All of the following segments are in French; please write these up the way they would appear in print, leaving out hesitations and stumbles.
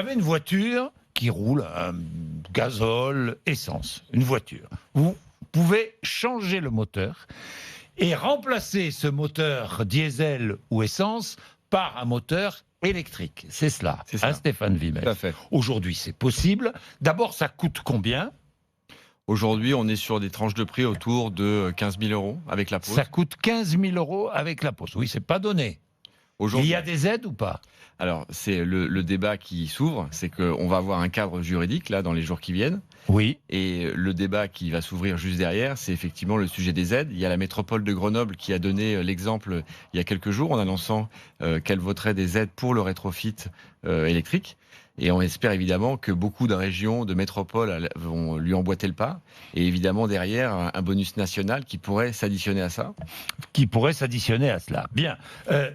avez une voiture qui roule à gazole, essence, une voiture. Vous pouvez changer le moteur et remplacer ce moteur diesel ou essence par un moteur électrique. C'est cela, C'est ça. Stéphane Vimez. Tout à fait. Aujourd'hui, c'est possible. D'abord, ça coûte combien? Aujourd'hui, on est sur des tranches de prix autour de 15 000 euros avec la pause. Ça coûte 15 000 euros avec la pause. Oui, c'est pas donné. Il Aujourd'hui, y a des aides ou pas? alors c'est le débat qui s'ouvre, c'est qu'on va avoir un cadre juridique là dans les jours qui viennent. Oui. Et le débat qui va s'ouvrir juste derrière, c'est effectivement le sujet des aides. Il y a la métropole de Grenoble qui a donné l'exemple il y a quelques jours en annonçant qu'elle voterait des aides pour le rétrofit électrique. Et on espère évidemment que beaucoup de régions, de métropoles vont lui emboîter le pas. Et évidemment derrière, un bonus national qui pourrait s'additionner à ça. Qui pourrait s'additionner à cela. Bien.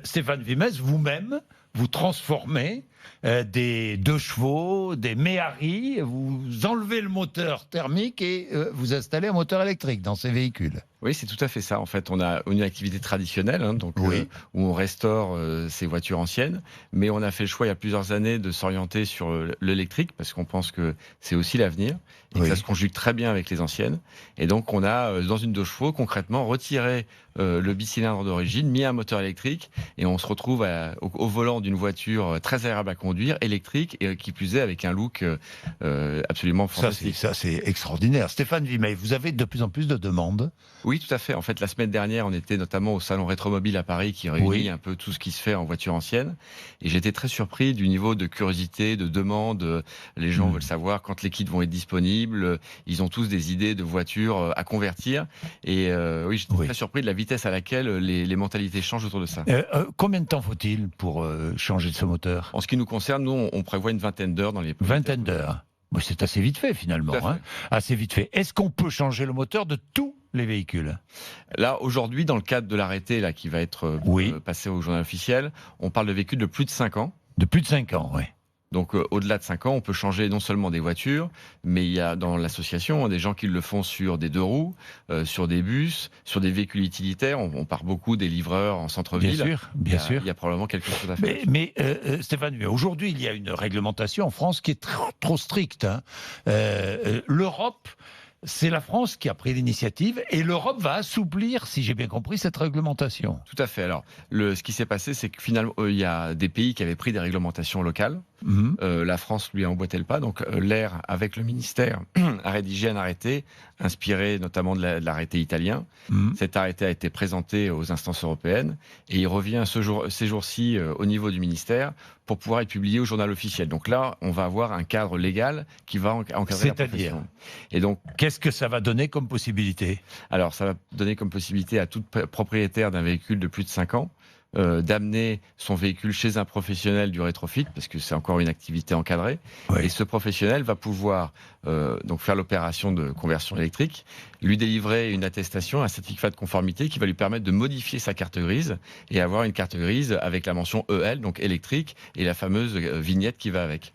Stéphane Vimez, vous-même, vous transformez des 2 chevaux, des Méhari, vous enlevez le moteur thermique et vous installez un moteur électrique dans ces véhicules. Oui, c'est tout à fait ça. En fait, on a une activité traditionnelle, donc, Oui. où on restaure ces voitures anciennes, mais on a fait le choix il y a plusieurs années de s'orienter sur l'électrique parce qu'on pense que c'est aussi l'avenir et que ça se conjugue très bien avec les anciennes. Et donc, on a, dans une 2 chevaux, concrètement, retiré le bicylindre d'origine, mis un moteur électrique et on se retrouve au volant d'une voiture très agréable à conduire, électrique et qui plus est avec un look absolument fantastique. Ça, c'est extraordinaire. Stéphane Vimez, vous avez de plus en plus de demandes. Oui, tout à fait. En fait, la semaine dernière, on était notamment au salon Rétromobile à Paris qui réunit un peu tout ce qui se fait en voiture ancienne. Et j'étais très surpris du niveau de curiosité, de demande. Les gens veulent savoir quand les kits vont être disponibles. Ils ont tous des idées de voitures à convertir. Et oui, j'étais très surpris de la vitesse à laquelle les mentalités changent autour de ça. Combien de temps faut-il pour changer de ce moteur? En ce qui nous concerne, nous, on prévoit une vingtaine d'heures dans les... Vingtaine d'heures. Bon, c'est assez vite fait finalement. Tout à fait. Assez vite fait. Est-ce qu'on peut changer le moteur de tous les véhicules? Là, aujourd'hui, dans le cadre de l'arrêté là, qui va être passé au journal officiel, on parle de véhicules de plus de 5 ans. De plus de 5 ans, oui. Donc, au-delà de 5 ans, on peut changer non seulement des voitures, mais il y a dans l'association des gens qui le font sur des 2 roues, sur des bus, sur des véhicules utilitaires. On part beaucoup des livreurs en centre-ville. Bien sûr. Il y a probablement quelque chose à faire. Mais Stéphane, aujourd'hui, il y a une réglementation en France qui est trop stricte. L'Europe, c'est la France qui a pris l'initiative et l'Europe va assouplir, si j'ai bien compris, cette réglementation. Tout à fait. Alors, ce qui s'est passé, c'est que finalement, il y a des pays qui avaient pris des réglementations locales. La France lui a emboîté le pas. Donc, l'AIR, avec le ministère, a rédigé un arrêté inspiré notamment de l'arrêté italien. Cet arrêté a été présenté aux instances européennes et il revient ces jours-ci au niveau du ministère pour pouvoir être publié au journal officiel. Donc là, on va avoir un cadre légal qui va encadrer la profession. Et donc, qu'est-ce que ça va donner comme possibilité? Alors, ça va donner comme possibilité à tout propriétaire d'un véhicule de plus de 5 ans d'amener son véhicule chez un professionnel du rétrofit, parce que c'est encore une activité encadrée. Et ce professionnel va pouvoir donc faire l'opération de conversion électrique, lui délivrer une attestation, un certificat de conformité qui va lui permettre de modifier sa carte grise et avoir une carte grise avec la mention EL, donc électrique, et la fameuse vignette qui va avec.